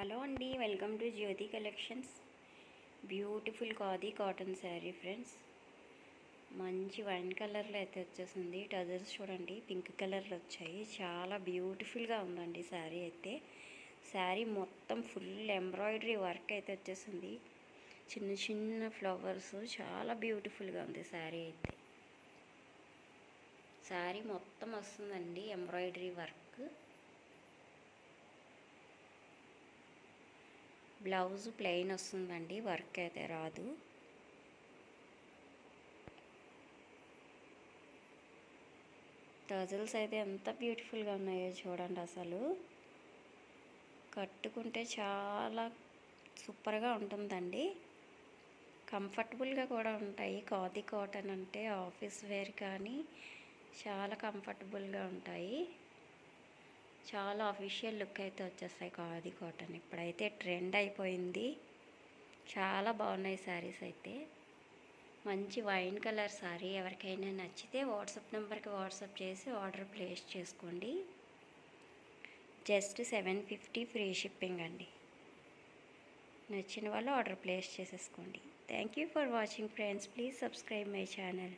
Hello అండి, welcome to Jyoti collections. Beautiful khadi cotton sari friends. మంచి wine కలర్లో అయితే వచ్చేసింది. టజల్స్ చూడండి పింక్ కలర్లో వచ్చాయి. చాలా బ్యూటిఫుల్గా ఉందండి శారీ అయితే. శారీ మొత్తం ఫుల్ ఎంబ్రాయిడరీ వర్క్ అయితే వచ్చేసింది. చిన్న చిన్న ఫ్లవర్స్, చాలా బ్యూటిఫుల్గా ఉంది శారీ అయితే. శారీ మొత్తం వస్తుందండి ఎంబ్రాయిడరీ వర్క్. బ్లౌజ్ ప్లెయిన్ వస్తుందండి, వర్క్ అయితే రాదు. టజల్స్ అయితే ఎంత బ్యూటిఫుల్గా ఉన్నాయో చూడండి. అసలు కట్టుకుంటే చాలా సూపర్గా ఉంటుందండి. కంఫర్టబుల్గా కూడా ఉంటాయి. ఖాదీ కాటన్ అంటే ఆఫీస్ వేర్ కానీ చాలా కంఫర్టబుల్గా ఉంటాయి. చాలా అఫీషియల్ లుక్ అయితే వచ్చేస్తాయి ఖాదీ కాటన్. ఇప్పుడైతే ట్రెండ్ అయిపోయింది. చాలా బాగున్నాయి శారీస్ అయితే. మంచి వైన్ కలర్ శారీ. ఎవరికైనా నచ్చితే వాట్సాప్ నెంబర్కి వాట్సాప్ చేసి ఆర్డర్ ప్లేస్ చేసుకోండి. జస్ట్ 750 ఫ్రీ షిప్పింగ్ అండి. నచ్చిన వాళ్ళు ఆర్డర్ ప్లేస్ చేసేసుకోండి. Thank you for watching friends. Please subscribe my channel.